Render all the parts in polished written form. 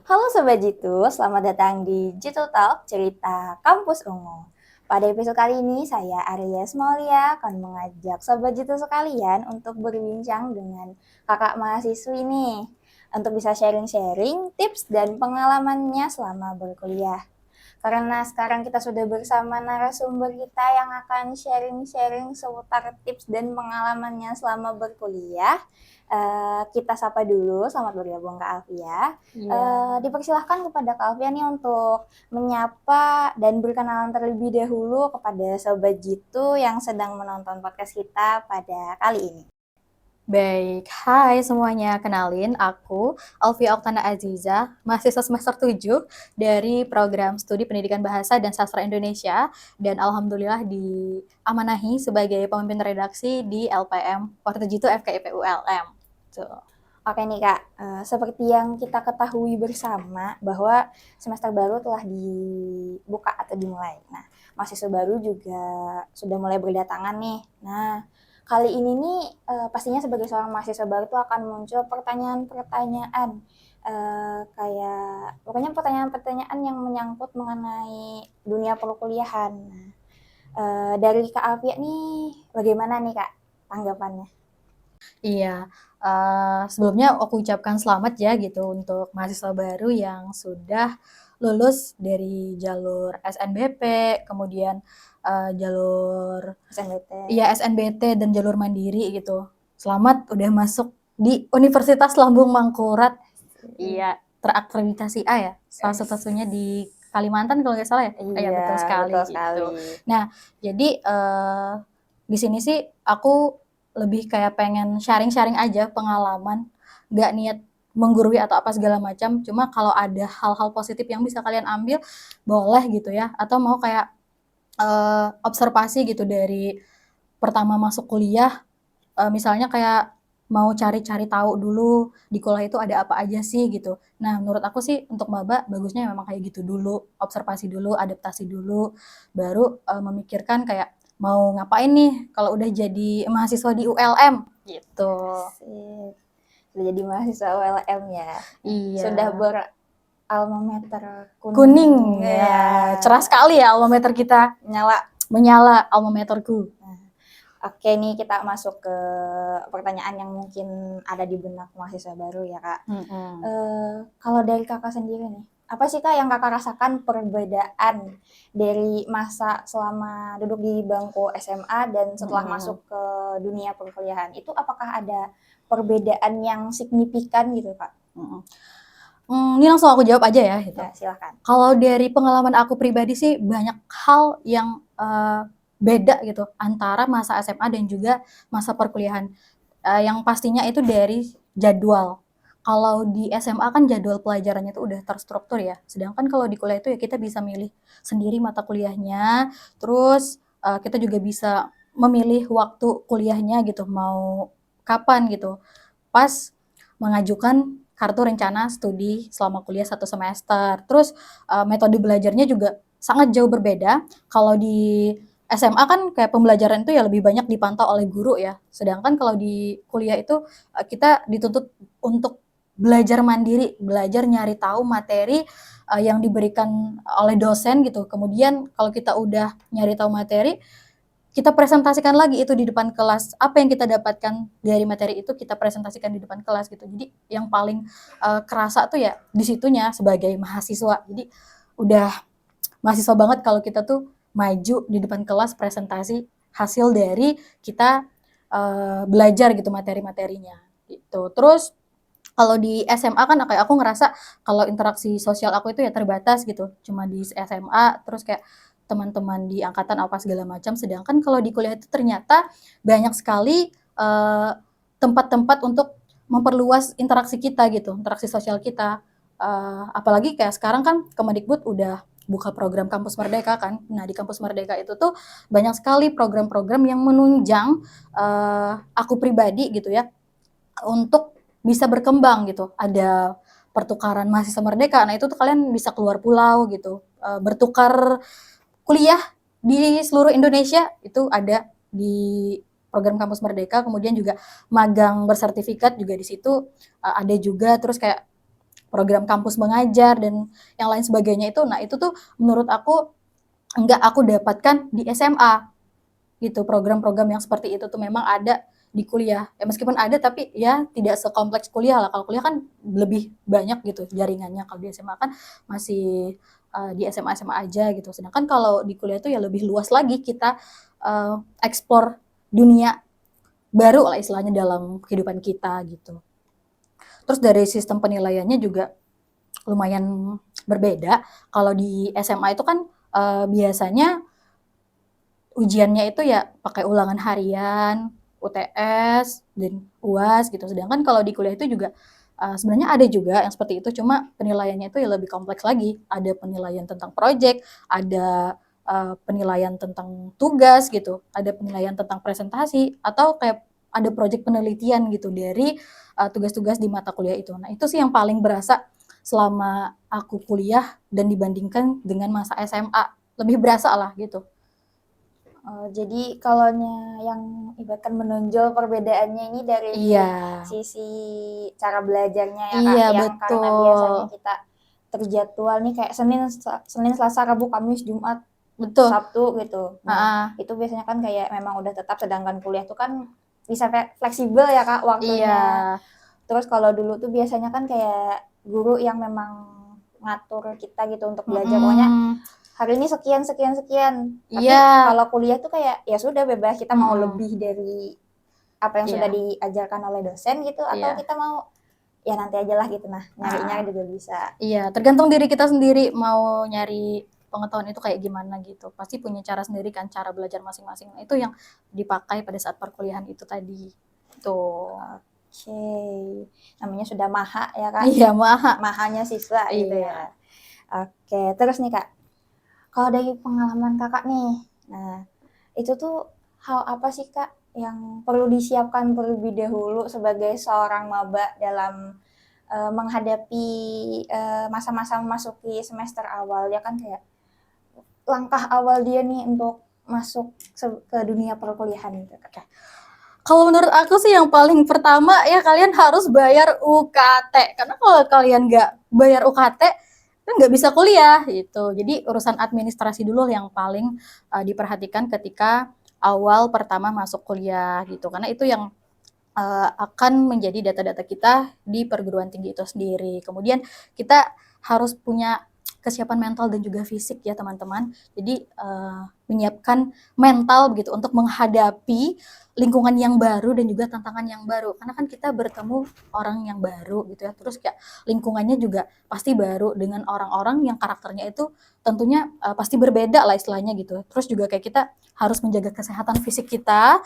Halo Sobat Jitu, selamat datang di Jitu Talk, cerita kampus ungu. Pada episode kali ini, saya Aries Maulia akan mengajak Sobat Jitu sekalian untuk berbincang dengan kakak mahasiswi nih, untuk bisa sharing-sharing tips dan pengalamannya selama berkuliah. Karena sekarang kita sudah bersama narasumber kita yang akan sharing-sharing seputar tips dan pengalamannya selama berkuliah. Kita sapa dulu, selamat bergabung Kak Alfia. Iya. Dipersilahkan kepada Kak Alfia nih untuk menyapa dan berkenalan terlebih dahulu kepada Sobat Jitu yang sedang menonton podcast kita pada kali ini. Baik, hai semuanya. Kenalin, aku Alfia Oktana Aziza, mahasiswa semester 7 dari program Studi Pendidikan Bahasa dan Sastra Indonesia, dan alhamdulillah diamanahi sebagai pemimpin redaksi di LPM Warta-Jitu FKIP ULM. Tuh. Oke nih Kak, seperti yang kita ketahui bersama bahwa semester baru telah dibuka atau dimulai. Nah, mahasiswa baru juga sudah mulai berdatangan nih. Nah, kali ini nih pastinya sebagai seorang mahasiswa baru tuh akan muncul pertanyaan-pertanyaan kayak pokoknya pertanyaan-pertanyaan yang menyangkut mengenai dunia perkuliahan. Nah, dari Kak Alfia nih bagaimana nih Kak tanggapannya? Iya, sebelumnya aku ucapkan selamat ya gitu untuk mahasiswa baru yang sudah lulus dari jalur SNBP, kemudian jalur SNBT. iya SNBT dan jalur mandiri gitu. Selamat udah masuk di Universitas Lambung Mangkurat. Iya, terakreditasi A ya. Salah satunya di Kalimantan kalau nggak salah ya. Iya Iya, betul sekali betul sekali. gitu. Nah, jadi di sini sih aku lebih kayak pengen sharing-sharing aja pengalaman, nggak niat menggurui atau apa segala macam. Cuma kalau ada hal-hal positif yang bisa kalian ambil, boleh gitu ya. Atau mau kayak observasi gitu dari pertama masuk kuliah, misalnya kayak mau cari-cari tahu dulu di kuliah itu ada apa aja sih gitu. Nah, menurut aku sih untuk maba bagusnya memang kayak gitu dulu, observasi dulu, adaptasi dulu, baru memikirkan kayak mau ngapain nih kalau udah jadi mahasiswa di ULM gitu. Sip. Sudah jadi mahasiswa ULM ya. Iya. Sudah beralma mater Kuning kuning ya, ya. cerah sekali ya alma mater kita. Nyala. Menyala alma materku. Nah, oke nih kita masuk ke pertanyaan yang mungkin ada di benak mahasiswa baru ya Kak. Kalau dari Kakak sendiri nih, apa sih Kak yang Kakak rasakan perbedaan dari masa selama duduk di bangku SMA dan setelah masuk ke dunia perkuliahan? Itu apakah ada perbedaan yang signifikan gitu Kak? Ini langsung aku jawab aja ya gitu. Ya, silakan. Kalau dari pengalaman aku pribadi sih banyak hal yang beda gitu antara masa SMA dan juga masa perkuliahan. Yang pastinya itu dari jadwal. Kalau di SMA kan jadwal pelajarannya itu udah terstruktur ya. Sedangkan kalau di kuliah itu ya kita bisa milih sendiri mata kuliahnya. Terus kita juga bisa memilih waktu kuliahnya gitu, mau kapan gitu. Pas mengajukan kartu rencana studi selama kuliah 1 semester. Terus metode belajarnya juga sangat jauh berbeda. Kalau di SMA kan kayak pembelajaran itu ya lebih banyak dipantau oleh guru ya. Sedangkan kalau di kuliah itu kita dituntut untuk belajar mandiri, belajar nyari tahu materi yang diberikan oleh dosen gitu. Kemudian kalau kita udah nyari tahu materi, kita presentasikan lagi itu di depan kelas. Apa yang kita dapatkan dari materi itu kita presentasikan di depan kelas gitu. Jadi yang paling kerasa tuh ya di situnya sebagai mahasiswa. Jadi udah mahasiswa banget kalau kita tuh maju di depan kelas presentasi hasil dari kita belajar gitu materi-materinya gitu. Terus kalau di SMA kan kayak aku ngerasa kalau interaksi sosial aku itu ya terbatas gitu, cuma di SMA terus kayak teman-teman di angkatan apa segala macam. Sedangkan kalau di kuliah itu ternyata banyak sekali tempat-tempat untuk memperluas interaksi kita gitu, interaksi sosial kita. Apalagi kayak sekarang kan Kemendikbud udah buka program Kampus Merdeka kan. Nah di Kampus Merdeka itu tuh banyak sekali program-program yang menunjang aku pribadi gitu ya untuk bisa berkembang gitu. Ada pertukaran mahasiswa merdeka. Nah, itu tuh kalian bisa keluar pulau gitu. Bertukar kuliah di seluruh Indonesia itu ada di program Kampus Merdeka. Kemudian juga magang bersertifikat juga di situ ada juga. Terus kayak program kampus mengajar dan yang lain sebagainya itu. Nah, itu tuh menurut aku nggak aku dapatkan di SMA gitu. Program-program yang seperti itu tuh memang ada di kuliah. Ya meskipun ada tapi ya tidak sekompleks kuliah lah. Kalau kuliah kan lebih banyak gitu jaringannya. Kalau di SMA kan masih di SMA-SMA aja gitu. Sedangkan kalau di kuliah itu ya lebih luas lagi kita explore dunia baru lah istilahnya dalam kehidupan kita gitu. Terus dari sistem penilaiannya juga lumayan berbeda. Kalau di SMA itu kan biasanya ujiannya itu ya pakai ulangan harian, UTS, dan UAS gitu. Sedangkan kalau di kuliah itu juga sebenarnya ada juga yang seperti itu, cuma penilaiannya itu ya lebih kompleks lagi. Ada penilaian tentang project, ada penilaian tentang tugas gitu, ada penilaian tentang presentasi, atau kayak ada project penelitian gitu dari tugas-tugas di mata kuliah itu. Nah, itu sih yang paling berasa selama aku kuliah dan dibandingkan dengan masa SMA. Lebih berasa lah gitu. Jadi kalau yang ibaratkan menonjol perbedaannya ini dari Iya, sisi cara belajarnya ya Kak, iya yang karena betul, biasanya kita terjadwal nih kayak Senin, Selasa, Rabu, Kamis, Jumat, betul, Sabtu gitu. Nah, heeh, itu biasanya kan kayak memang udah tetap, sedangkan kuliah tuh kan bisa fleksibel ya Kak iya, waktunya. Terus kalau dulu tuh biasanya kan kayak guru yang memang ngatur kita gitu untuk belajar. Pokoknya mhm, hari ini sekian sekian sekian. Tapi iya, kalau kuliah tuh kayak ya sudah bebas, kita mau mhm, lebih dari apa yang sudah iya, diajarkan oleh dosen gitu, atau iya, kita mau ya nanti aja lah gitu. Nah, heeh, nyarinya juga bisa. iya, tergantung diri kita sendiri mau nyari pengetahuan itu kayak gimana gitu. Pasti punya cara sendiri kan, cara belajar masing-masing. Nah, itu yang dipakai pada saat perkuliahan itu tadi, tuh. Oke, namanya sudah maha ya Kak, Iya, Maha, mahanya siswa gitu iya. ya. Oke, terus nih Kak, kalau dari pengalaman Kakak nih, nah itu tuh hal apa sih Kak yang perlu disiapkan terlebih dahulu sebagai seorang maba dalam menghadapi masa-masa memasuki semester awal ya kan, kayak langkah awal dia nih untuk masuk ke dunia perkuliahan gitu Kak. Kalau menurut aku sih yang paling pertama ya kalian harus bayar UKT. Karena kalau kalian nggak bayar UKT, kan nggak bisa kuliah gitu. Jadi urusan administrasi dulu yang paling diperhatikan ketika awal pertama masuk kuliah gitu. Karena itu yang akan menjadi data-data kita di perguruan tinggi itu sendiri. Kemudian kita harus punya kesiapan mental dan juga fisik ya teman-teman. Jadi menyiapkan mental begitu untuk menghadapi lingkungan yang baru dan juga tantangan yang baru. Karena kan kita bertemu orang yang baru gitu ya. Terus kayak lingkungannya juga pasti baru dengan orang-orang yang karakternya itu tentunya pasti berbeda lah istilahnya gitu. Terus juga kayak kita harus menjaga kesehatan fisik kita,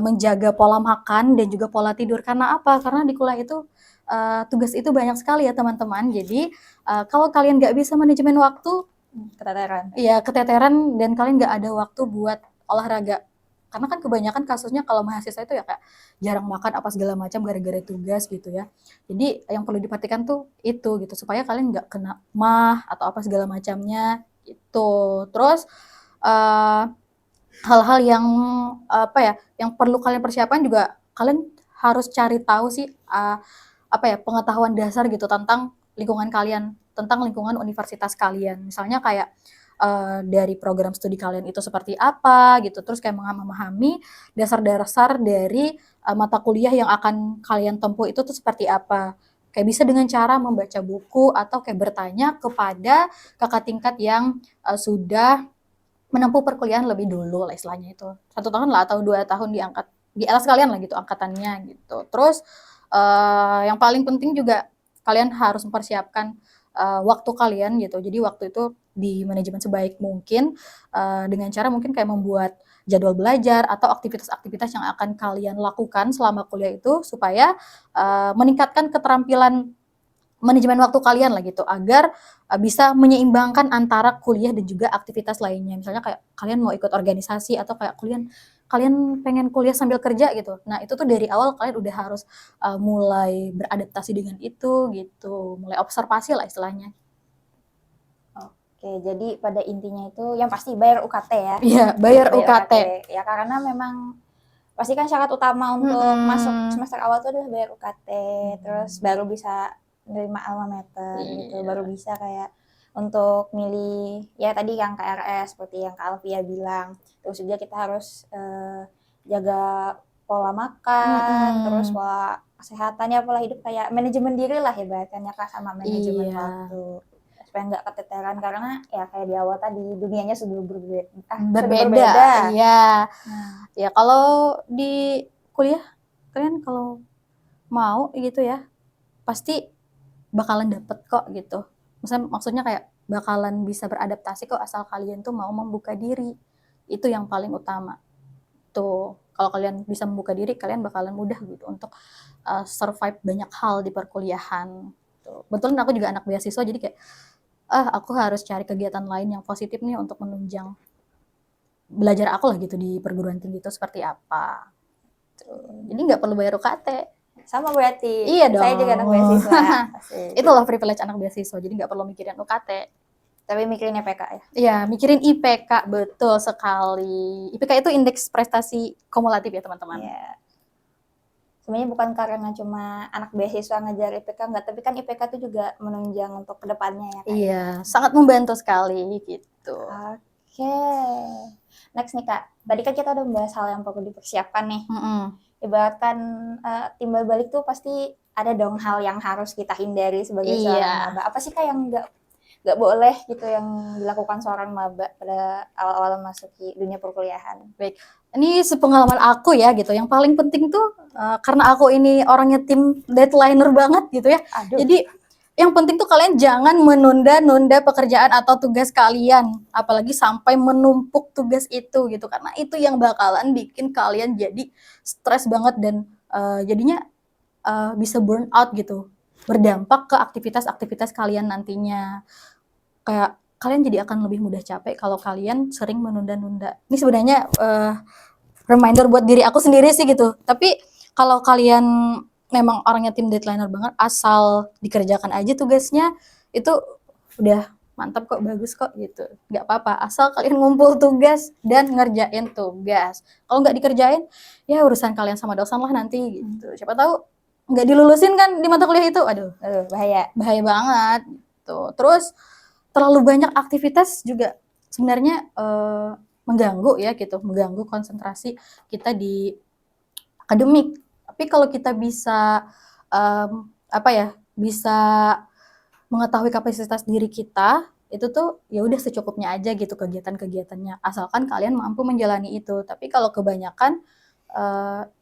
menjaga pola makan dan juga pola tidur. Karena apa? Karena di kuliah itu tugas itu banyak sekali ya teman-teman. Jadi kalau kalian nggak bisa manajemen waktu, Keteteran. ya keteteran dan kalian nggak ada waktu buat olahraga. Karena kan kebanyakan kasusnya kalau mahasiswa itu ya kayak jarang makan apa segala macam gara-gara tugas gitu ya. Jadi yang perlu diperhatikan tuh itu gitu supaya kalian nggak kena mah atau apa segala macamnya gitu. Terus uh, hal-hal yang apa ya, yang perlu kalian persiapkan juga kalian harus cari tahu sih apa ya, pengetahuan dasar gitu tentang lingkungan kalian, tentang lingkungan universitas kalian. Misalnya kayak dari program studi kalian itu seperti apa gitu, terus kayak memahami dasar-dasar dari mata kuliah yang akan kalian tempuh itu tuh seperti apa. Kayak bisa dengan cara membaca buku atau kayak bertanya kepada kakak tingkat yang sudah menempuh perkuliahan lebih dulu lah istilahnya itu. 1 tahun lah atau 2 tahun diangkat di atas kalian lah gitu angkatannya gitu. Terus yang paling penting juga kalian harus mempersiapkan waktu kalian gitu. Jadi waktu itu di manajemen sebaik mungkin dengan cara mungkin kayak membuat jadwal belajar atau aktivitas-aktivitas yang akan kalian lakukan selama kuliah itu supaya meningkatkan keterampilan manajemen waktu kalian lah gitu agar bisa menyeimbangkan antara kuliah dan juga aktivitas lainnya. Misalnya kayak kalian mau ikut organisasi atau kayak kalian kalian pengen kuliah sambil kerja gitu. Nah, itu tuh dari awal kalian udah harus mulai beradaptasi dengan itu gitu, mulai observasi lah istilahnya. Oke, jadi pada intinya itu yang pasti bayar UKT ya. Iya, bayar Bayar UKT. UKT. Ya karena memang pasti kan syarat utama untuk masuk Mhm. semester awal itu adalah bayar UKT, terus baru bisa nerima alma mater gitu, baru Iya. bisa kayak untuk milih ya tadi yang KRS seperti yang Kak Alfia bilang. Terus juga kita harus jaga pola makan, terus Mm-mm. pola kesehatannya, pola hidup kayak manajemen diri lah ibaratnya Kak, sama manajemen Iya. waktu. Supaya nggak keteteran karena ya kayak di awal tadi dunianya sudah Berbeda. berbeda. Iya. Nah, Ya kalau di kuliah kalian kalau mau gitu ya pasti bakalan dapet kok gitu. Maksudnya kayak bakalan bisa beradaptasi kok asal kalian tuh mau membuka diri. Itu yang paling utama. Tuh, kalau kalian bisa membuka diri, kalian bakalan mudah gitu untuk survive banyak hal di perkuliahan. Tuh. Betul aku juga anak beasiswa jadi kayak aku harus cari kegiatan lain yang positif nih untuk menunjang belajar aku lah gitu di perguruan tinggi itu seperti apa. Tuh. Jadi nggak perlu bayar UKT. sama berarti. Iya Saya juga anak dong. beasiswa. Asik. Itulah privilege anak beasiswa. Jadi nggak perlu mikirin UKT. Tapi mikirin EPK ya. Iya, mikirin IPK betul sekali. IPK itu indeks prestasi kumulatif ya teman-teman. Iya. Sebenarnya bukan karena cuma anak beasiswa ngejar IPK enggak, tapi kan IPK itu juga menunjang untuk kedepannya ya Kak. Iya, sangat membantu sekali gitu. Oke. Next nih Kak, tadi kan kita udah membahas hal yang perlu dipersiapkan nih. Ibaratkan timbal balik tuh pasti ada dong hal yang harus kita hindari sebagai seorang maba. Apa sih Kak yang nggak boleh gitu yang dilakukan seorang maba pada awal-awal masuki dunia perkuliahan? Baik, ini sepengalaman aku ya gitu. Yang paling penting tuh karena aku ini orangnya tim deadlineer banget gitu ya. Aduh. Jadi yang penting tuh kalian jangan menunda-nunda pekerjaan atau tugas kalian, apalagi sampai menumpuk tugas itu gitu, karena itu yang bakalan bikin kalian jadi stres banget dan jadinya bisa burn out gitu, berdampak ke aktivitas-aktivitas kalian nantinya. Kayak kalian jadi akan lebih mudah capek kalau kalian sering menunda-nunda. Ini sebenarnya reminder buat diri aku sendiri sih gitu. Tapi kalau kalian memang orangnya tim deadlineer banget, asal dikerjakan aja tugasnya, itu udah mantap kok, bagus kok gitu. Nggak apa-apa, asal kalian ngumpul tugas dan ngerjain tugas. Kalau nggak dikerjain, ya urusan kalian sama dosen lah nanti gitu. Siapa tahu nggak dilulusin kan di mata kuliah itu, aduh Bahaya. bahaya banget gitu. Terus terlalu banyak aktivitas juga sebenarnya mengganggu ya gitu, mengganggu konsentrasi kita di akademik. Tapi kalau kita bisa bisa mengetahui kapasitas diri kita, itu tuh ya udah secukupnya aja gitu kegiatan-kegiatannya. Asalkan kalian mampu menjalani itu. Tapi kalau kebanyakan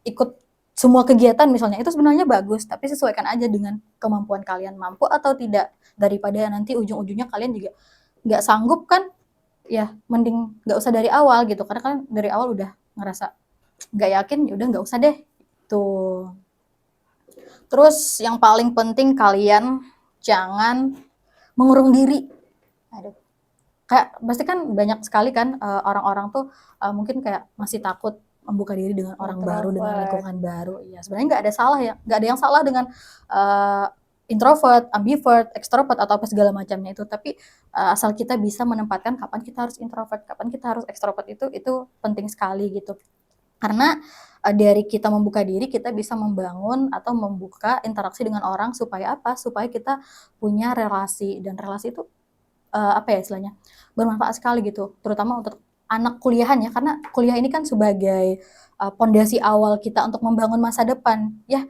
ikut semua kegiatan misalnya itu sebenarnya bagus, tapi sesuaikan aja dengan kemampuan kalian mampu atau tidak, daripada nanti ujung-ujungnya kalian juga nggak sanggup kan, ya mending nggak usah dari awal gitu, karena kan dari awal udah ngerasa nggak yakin, ya udah nggak usah deh tuh. Terus yang paling penting kalian jangan mengurung diri. Aduh. Kayak pasti kan banyak sekali kan orang-orang tuh mungkin kayak masih takut membuka diri dengan orang baru, dengan lingkungan baru. Ya sebenarnya nggak ada salah ya, nggak ada yang salah dengan introvert, ambivert, extrovert atau apa segala macamnya itu. Tapi asal kita bisa menempatkan kapan kita harus introvert, kapan kita harus extrovert, itu penting sekali gitu. Karena dari kita membuka diri, kita bisa membangun atau membuka interaksi dengan orang supaya apa? Supaya kita punya relasi, dan relasi itu apa ya istilahnya, bermanfaat sekali gitu, terutama untuk anak kuliahan ya, karena kuliah ini kan sebagai pondasi awal kita untuk membangun masa depan ya.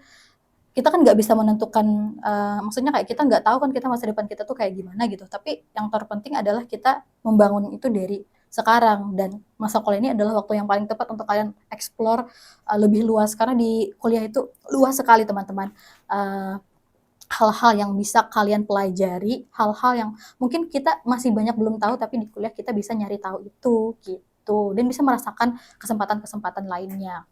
Kita kan nggak bisa menentukan, maksudnya kayak kita nggak tahu kan kita masa depan kita tuh kayak gimana gitu, tapi yang terpenting adalah kita membangun itu dari sekarang, dan masa kuliah ini adalah waktu yang paling tepat untuk kalian explore lebih luas, karena di kuliah itu luas sekali teman-teman. Hal-hal yang bisa kalian pelajari, hal-hal yang mungkin kita masih banyak belum tahu, tapi di kuliah kita bisa nyari tahu itu gitu, dan bisa merasakan kesempatan-kesempatan lainnya.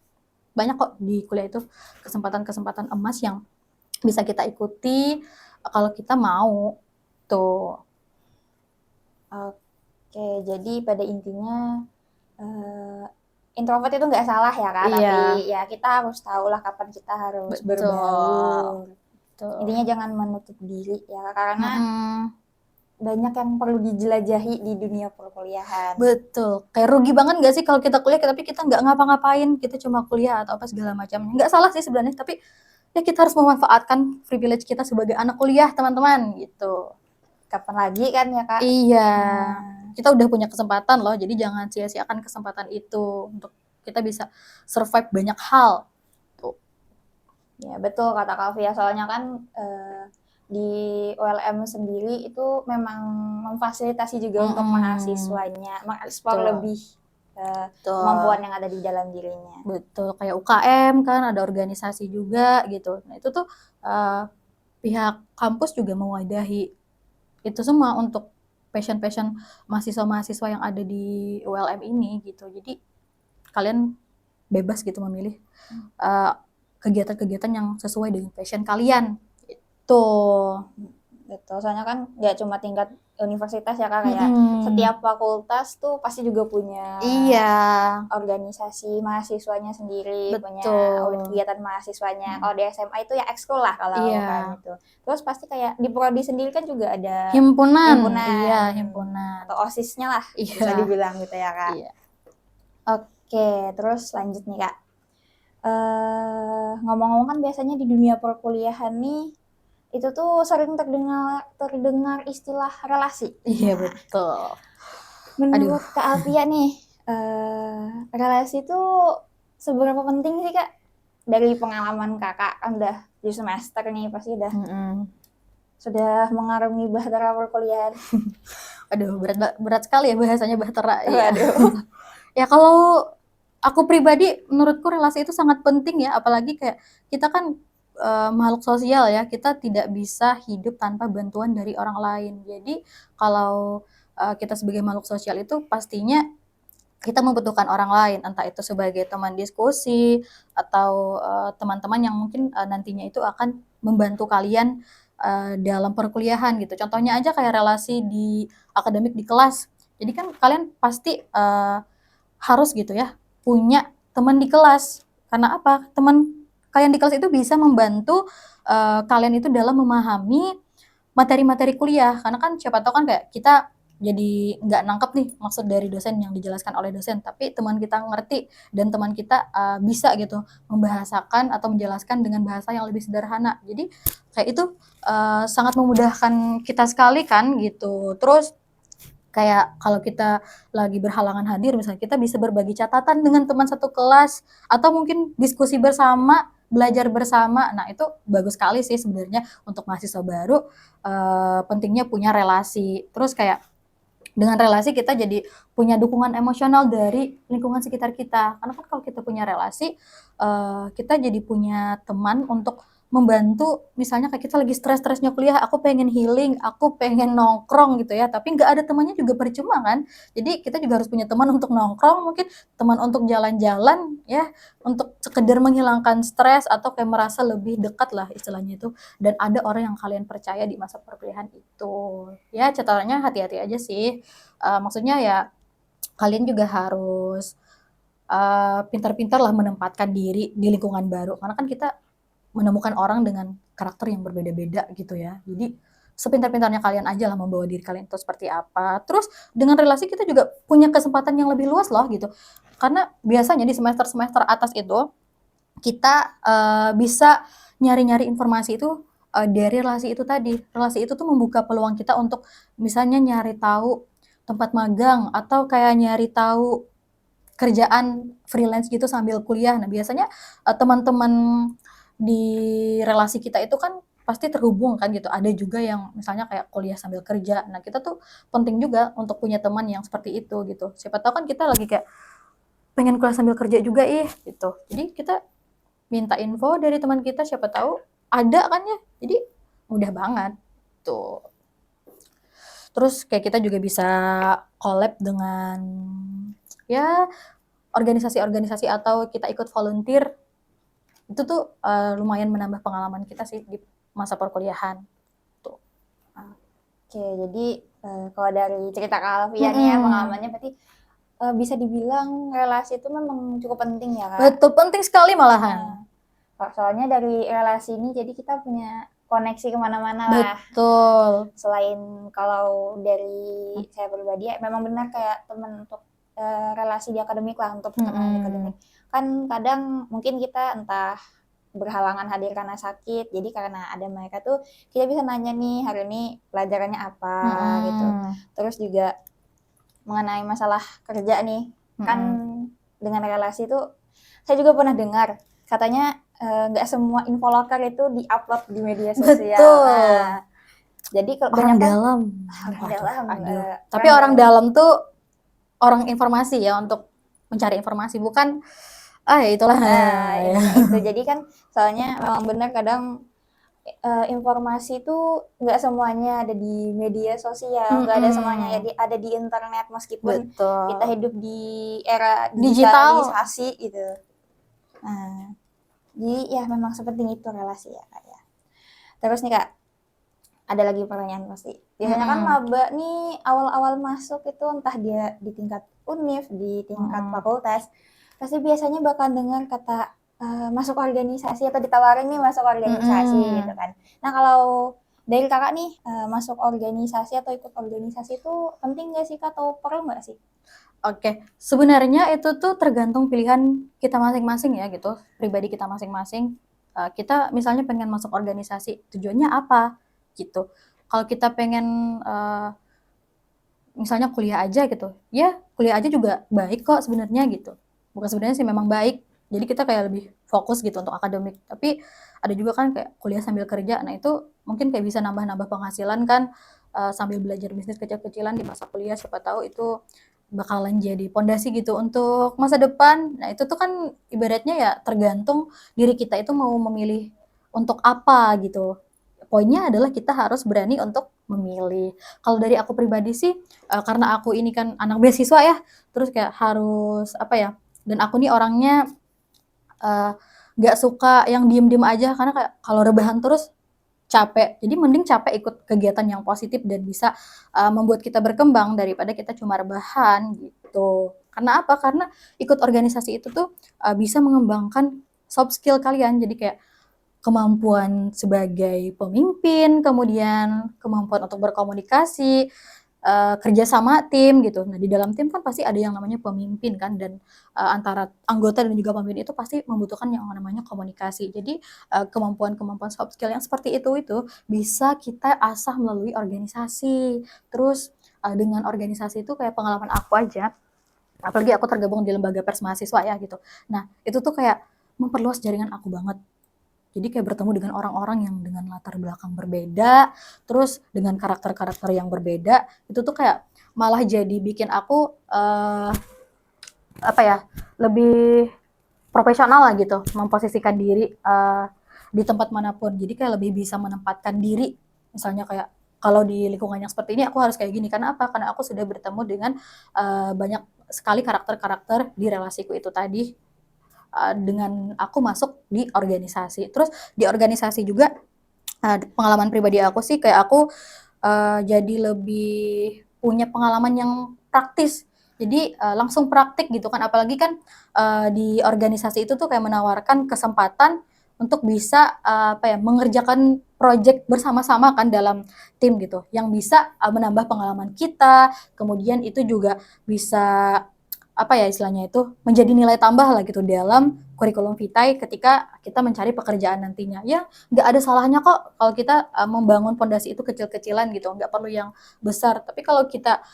Banyak kok di kuliah itu kesempatan-kesempatan emas yang bisa kita ikuti kalau kita mau tuh. Oke, jadi pada intinya introvert itu nggak salah ya Kak, Iya. tapi ya kita harus tahu lah kapan kita harus berbaur. Intinya jangan menutup diri ya, karena banyak yang perlu dijelajahi di dunia perkuliahan. Betul, kayak rugi banget nggak sih kalau kita kuliah tapi kita nggak ngapa-ngapain, kita cuma kuliah atau apa segala macamnya. Nggak salah sih sebenarnya, tapi ya kita harus memanfaatkan privilege kita sebagai anak kuliah, teman-teman, gitu. Kapan lagi kan ya Kak? Iya, Nah, kita udah punya kesempatan loh, jadi jangan sia-siakan kesempatan itu untuk kita bisa survive banyak hal. Tuh. ya betul kata Kalvia, soalnya kan di ULM sendiri itu memang memfasilitasi juga untuk mahasiswanya mengeksplor Betul. lebih Betul. kemampuan yang ada di dalam dirinya. Betul, kayak UKM kan ada organisasi juga gitu. Nah, itu tuh pihak kampus juga mewadahi itu semua untuk passion-passion mahasiswa-mahasiswa yang ada di ULM ini gitu. Jadi kalian bebas gitu memilih kegiatan-kegiatan yang sesuai dengan passion kalian. Itu. Betul, soalnya kan nggak cuma tingkat universitas ya Kak, kayak setiap fakultas tuh pasti juga punya Iya, organisasi mahasiswanya sendiri, punya betul. kegiatan mahasiswanya. Kalau di SMA itu ya ekskul lah kalau Iya. kan itu. Terus pasti kayak di prodi sendiri kan juga ada Himpunan. Iya, himpunan. atau OSIS-nya lah bisa Iya. dibilang gitu ya Kak. Iya. Oke, terus lanjut nih Kak. Ngomong-ngomong kan biasanya di dunia perkuliahan nih itu tuh sering terdengar istilah relasi. Iya, betul. Menurut Kak Alfia nih, relasi itu seberapa penting sih Kak? Dari pengalaman Kakak kan udah di semester nih, pasti sudah mengarungi bahtera perkuliahan. Aduh, berat sekali ya bahasanya bahtera. Ya. Waduh. Ya kalau aku pribadi, menurutku relasi itu sangat penting ya, apalagi kayak kita kan makhluk sosial ya, kita tidak bisa hidup tanpa bantuan dari orang lain. Jadi kalau kita sebagai makhluk sosial itu pastinya kita membutuhkan orang lain, entah itu sebagai teman diskusi atau teman-teman yang mungkin nantinya itu akan membantu kalian dalam perkuliahan gitu. Contohnya aja kayak relasi di akademik di kelas. Jadi kan kalian pasti harus gitu ya punya teman di kelas. Karena apa? Teman kalian di kelas itu bisa membantu kalian itu dalam memahami materi-materi kuliah. Karena kan siapa tahu kan kayak kita jadi nggak nangkep nih maksud dari dosen yang dijelaskan oleh dosen, tapi teman kita ngerti dan teman kita bisa gitu membahasakan atau menjelaskan dengan bahasa yang lebih sederhana. Jadi kayak itu sangat memudahkan kita sekali kan gitu. Terus kayak kalau kita lagi berhalangan hadir misalnya, kita bisa berbagi catatan dengan teman satu kelas atau mungkin diskusi bersama, belajar bersama. Nah, itu bagus sekali sih sebenarnya untuk mahasiswa baru pentingnya punya relasi. Terus kayak dengan relasi kita jadi punya dukungan emosional dari lingkungan sekitar kita. Karena kan kalau kita punya relasi, kita jadi punya teman untuk membantu, misalnya kayak kita lagi stres-stresnya kuliah, aku pengen healing, aku pengen nongkrong gitu ya, tapi nggak ada temannya juga percuma kan. Jadi kita juga harus punya teman untuk nongkrong, mungkin teman untuk jalan-jalan ya, untuk sekedar menghilangkan stres atau kayak merasa lebih dekat lah istilahnya itu. Dan ada orang yang kalian percaya di masa perkuliahan itu. Ya catatannya hati-hati aja sih. Maksudnya ya kalian juga harus pintar-pintar lah menempatkan diri di lingkungan baru. Karena kan kita menemukan orang dengan karakter yang berbeda-beda gitu ya. Jadi sepintar-pintarnya kalian aja lah membawa diri kalian itu seperti apa. Terus dengan relasi kita juga punya kesempatan yang lebih luas loh gitu. Karena biasanya di semester-semester atas itu kita bisa nyari-nyari informasi itu dari relasi itu tadi. Relasi itu tuh membuka peluang kita untuk misalnya nyari tahu tempat magang atau kayak nyari tahu kerjaan freelance gitu sambil kuliah. Nah, biasanya teman-teman di relasi kita itu kan pasti terhubung kan gitu. Ada juga yang misalnya kayak kuliah sambil kerja. Nah, kita tuh penting juga untuk punya teman yang seperti itu gitu. Siapa tahu kan kita lagi kayak pengen kuliah sambil kerja juga gitu. Jadi kita minta info dari teman kita, siapa tahu ada kan ya. Jadi mudah banget tuh. Terus kayak kita juga bisa collab dengan ya organisasi-organisasi atau kita ikut volunteer. Itu tuh lumayan menambah pengalaman kita sih di masa perkuliahan. Tuh. Oke, jadi kalau dari cerita Kak Alfia nih ya pengalamannya berarti bisa dibilang relasi itu memang cukup penting ya Kak? Betul, penting sekali malahan. Soalnya dari relasi ini jadi kita punya koneksi kemana-mana lah. Betul. Selain kalau dari saya pribadi ya memang benar kayak teman untuk relasi di akademik lah, untuk teman akademik. Kan kadang mungkin kita entah berhalangan hadir karena sakit. Jadi karena ada mereka tuh kita bisa nanya nih hari ini pelajarannya apa gitu. Terus juga mengenai masalah kerja nih, kan dengan relasi tuh saya juga pernah dengar katanya nggak semua info loker itu diupload di media sosial. Betul. Jadi Orang kebanyakan dalam. orang dalam. Tapi orang dalam tuh orang informasi ya, untuk mencari informasi, bukan ya itulah. Itu jadi kan soalnya memang benar kadang informasi itu nggak semuanya ada di media sosial, nggak ada semuanya ada di internet, meskipun Betul. kita hidup di era Digital. digitalisasi gitu. Nah, jadi ya memang sepenting itu relasi ya Kak ya. Terus nih Kak, ada lagi pertanyaan pasti. Biasanya kan maba nih awal-awal masuk itu entah dia di tingkat univ, di tingkat fakultas, pasti biasanya bakal dengar kata masuk organisasi atau ditawarin nih masuk organisasi gitu kan. Nah kalau dari kakak nih masuk organisasi atau ikut organisasi itu penting nggak sih Kak atau perlu nggak sih? Oke, sebenarnya itu tuh tergantung pilihan kita masing-masing ya gitu, pribadi kita masing-masing. Kita misalnya pengen masuk organisasi, tujuannya apa gitu. Kalau kita pengen misalnya kuliah aja gitu, ya kuliah aja juga baik kok sebenarnya gitu. Bukan sebenarnya sih, memang baik. Jadi kita kayak lebih fokus gitu untuk akademik. Tapi ada juga kan kayak kuliah sambil kerja. Nah itu mungkin kayak bisa nambah-nambah penghasilan kan, sambil belajar bisnis kecil-kecilan di masa kuliah. Siapa tahu itu bakalan jadi pondasi gitu untuk masa depan. Nah itu tuh kan ibaratnya ya tergantung diri kita itu mau memilih untuk apa gitu. Poinnya adalah kita harus berani untuk memilih. Kalau dari aku pribadi sih, karena aku ini kan anak beasiswa ya, terus kayak harus apa ya, dan aku nih orangnya nggak suka yang diem-diem aja, karena kayak kalau rebahan terus capek. Jadi mending capek ikut kegiatan yang positif dan bisa membuat kita berkembang daripada kita cuma rebahan gitu. Karena apa? Karena ikut organisasi itu tuh bisa mengembangkan soft skill kalian. Jadi kayak kemampuan sebagai pemimpin, kemudian kemampuan untuk berkomunikasi, kerja sama tim gitu. Nah di dalam tim kan pasti ada yang namanya pemimpin kan, dan antara anggota dan juga pemimpin itu pasti membutuhkan yang namanya komunikasi. Jadi kemampuan-kemampuan soft skill yang seperti itu bisa kita asah melalui organisasi. Terus dengan organisasi itu kayak pengalaman aku aja, apalagi aku tergabung di lembaga pers mahasiswa ya gitu. Nah itu tuh kayak memperluas jaringan aku banget. Jadi kayak bertemu dengan orang-orang yang dengan latar belakang berbeda, terus dengan karakter-karakter yang berbeda, itu tuh kayak malah jadi bikin aku apa ya, lebih profesional lah gitu, memposisikan diri di tempat manapun. Jadi kayak lebih bisa menempatkan diri, misalnya kayak kalau di lingkungan yang seperti ini aku harus kayak gini. Karena apa? Karena aku sudah bertemu dengan banyak sekali karakter-karakter di relasiku itu tadi, dengan aku masuk di organisasi. Terus di organisasi juga pengalaman pribadi aku sih kayak aku jadi lebih punya pengalaman yang praktis. Jadi langsung praktik gitu kan, apalagi kan di organisasi itu tuh kayak menawarkan kesempatan untuk bisa apa ya, mengerjakan project bersama-sama kan dalam tim gitu, yang bisa menambah pengalaman kita, kemudian itu juga bisa apa ya istilahnya itu, menjadi nilai tambah lah gitu dalam kurikulum vitae ketika kita mencari pekerjaan nantinya. Ya nggak ada salahnya kok kalau kita membangun fondasi itu kecil-kecilan gitu, nggak perlu yang besar. Tapi kalau kita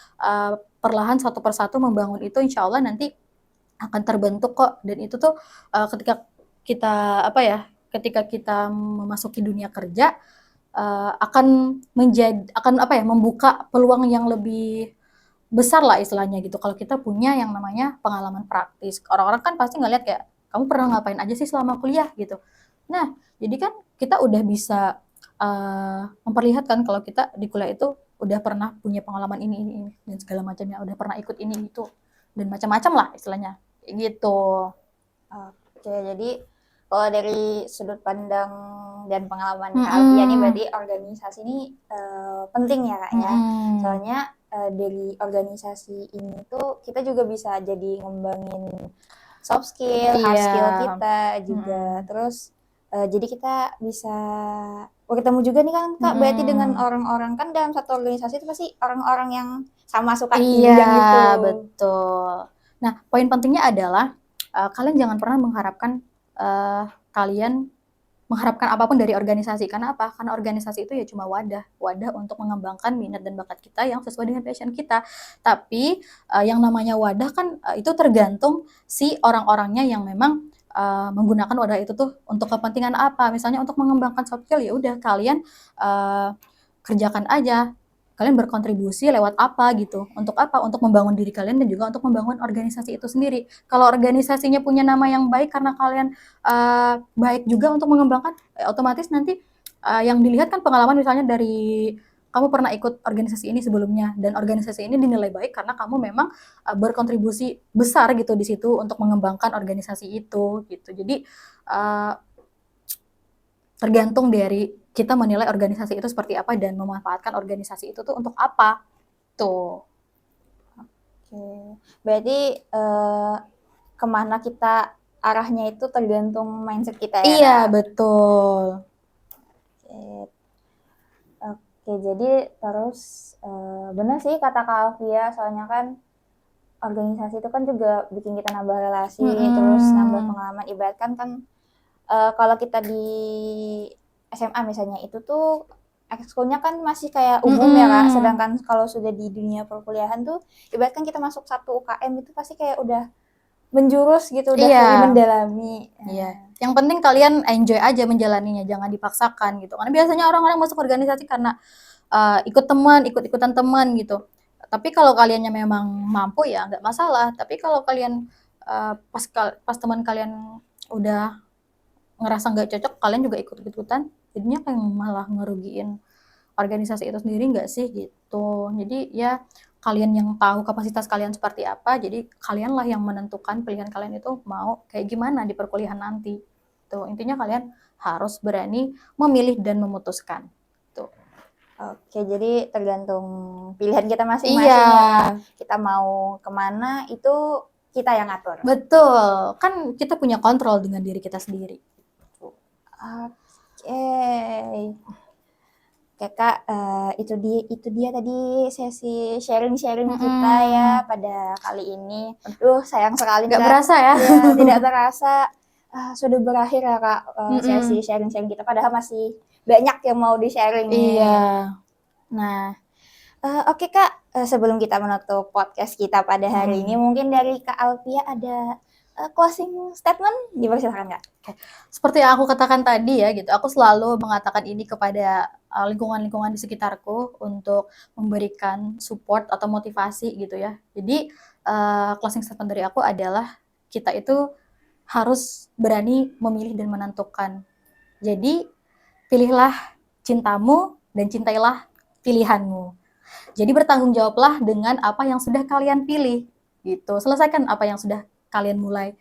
perlahan satu persatu membangun itu, insya Allah nanti akan terbentuk kok. Dan itu tuh ketika kita apa ya, ketika kita memasuki dunia kerja akan apa ya, membuka peluang yang lebih besar lah istilahnya gitu, kalau kita punya yang namanya pengalaman praktis. Orang-orang kan pasti ngeliat kayak, kamu pernah ngapain aja sih selama kuliah gitu. Nah, jadi kan kita udah bisa memperlihatkan kalau kita di kuliah itu udah pernah punya pengalaman ini dan segala macamnya, udah pernah ikut ini itu dan macam-macam lah istilahnya kayak gitu. Oke, jadi kalau dari sudut pandang dan pengalaman Kak Alfia nih berarti organisasi ini penting ya Kak ya. Soalnya dari organisasi ini tuh kita juga bisa jadi ngembangin soft skill, hard skill kita juga. Terus jadi kita bisa bertemu juga nih kan Kak, berarti dengan orang-orang kan dalam satu organisasi itu pasti orang-orang yang sama suka di bidang itu. Iya, betul. Nah, poin pentingnya adalah kalian jangan pernah mengharapkan kalian mengharapkan apapun dari organisasi. Karena apa? Karena organisasi itu ya cuma wadah untuk mengembangkan minat dan bakat kita yang sesuai dengan passion kita. Tapi yang namanya wadah kan itu tergantung si orang-orangnya yang memang menggunakan wadah itu tuh untuk kepentingan apa. Misalnya untuk mengembangkan soft skill, ya udah kalian kerjakan aja. Kalian berkontribusi lewat apa gitu. Untuk apa? Untuk membangun diri kalian dan juga untuk membangun organisasi itu sendiri. Kalau organisasinya punya nama yang baik karena kalian baik juga untuk mengembangkan, otomatis nanti yang dilihat kan pengalaman misalnya dari kamu pernah ikut organisasi ini sebelumnya dan organisasi ini dinilai baik karena kamu memang berkontribusi besar gitu di situ untuk mengembangkan organisasi itu gitu. Jadi tergantung dari kita menilai organisasi itu seperti apa dan memanfaatkan organisasi itu tuh untuk apa tuh. Oke. Berarti kemana kita arahnya itu tergantung mindset kita ya. Iya, betul. Oke, jadi terus benar sih kata Kak Alfia, soalnya kan organisasi itu kan juga bikin kita nambah relasi, terus nambah pengalaman. Ibaratkan kan kalau kita di SMA misalnya itu tuh ekskulnya kan masih kayak umum ya Kak, sedangkan kalau sudah di dunia perkuliahan tuh ibaratkan kita masuk satu UKM itu pasti kayak udah menjurus gitu, udah lebih mendalami. Iya. Yang penting kalian enjoy aja menjalaninya, jangan dipaksakan gitu. Karena biasanya orang-orang masuk organisasi karena ikut teman, ikut-ikutan teman gitu. Tapi kalau kaliannya memang mampu ya nggak masalah. Tapi kalau kalian pas teman kalian udah ngerasa nggak cocok, kalian juga ikut-ikutan, jadinya kayak malah ngerugiin organisasi itu sendiri nggak sih gitu. Jadi ya kalian yang tahu kapasitas kalian seperti apa, jadi kalianlah yang menentukan pilihan kalian itu mau kayak gimana di perkuliahan nanti. Tuh, intinya kalian harus berani memilih dan memutuskan. Tuh. Oke, jadi tergantung pilihan kita masing-masing ya. Kita mau kemana itu kita yang ngatur. Betul, kan kita punya kontrol dengan diri kita sendiri. Oke. Oke Kak, itu dia tadi sesi sharing-sharing kita ya pada kali ini. Aduh, sayang sekali Nggak Kak. berasa ya? Ya, tidak terasa. Sudah berakhir ya Kak sesi sharing-sharing kita, padahal masih banyak yang mau di-sharing nih. Iya. Nah, oke Kak, sebelum kita menutup podcast kita pada hari ini, mungkin dari Kak Alfia ada closing statement, dipersilakan Kak. Seperti yang aku katakan tadi ya gitu, aku selalu mengatakan ini kepada lingkungan-lingkungan di sekitarku untuk memberikan support atau motivasi gitu ya. Jadi closing statement dari aku adalah kita itu harus berani memilih dan menentukan. Jadi pilihlah cintamu dan cintailah pilihanmu. Jadi bertanggung jawablah dengan apa yang sudah kalian pilih gitu. Selesaikan apa yang sudah kalian mulai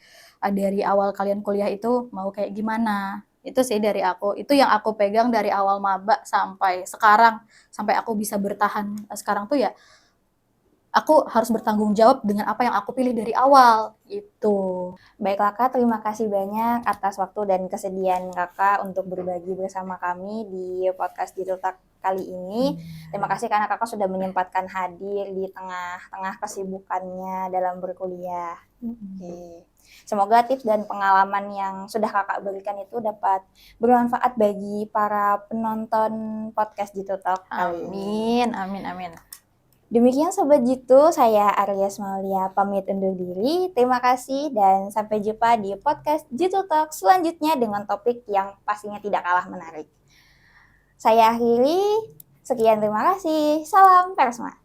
dari awal kalian kuliah itu mau kayak gimana. Itu sih dari aku. Itu yang aku pegang dari awal maba sampai sekarang, sampai aku bisa bertahan sekarang tuh ya aku harus bertanggung jawab dengan apa yang aku pilih dari awal gitu. Baiklah Kak, terima kasih banyak atas waktu dan kesediaan Kakak untuk berbagi bersama kami di podcast Digital Talk kali ini. Terima kasih karena Kakak sudah menyempatkan hadir di tengah-tengah kesibukannya dalam berkuliah. Oke. Semoga tips dan pengalaman yang sudah Kakak berikan itu dapat bermanfaat bagi para penonton podcast Digital Talk kali ini. Amin. Demikian Sobat Jitu, saya Arya Smalia pamit undur diri. Terima kasih dan sampai jumpa di podcast Jitu Talk selanjutnya dengan topik yang pastinya tidak kalah menarik. Saya akhiri, sekian terima kasih. Salam Persma.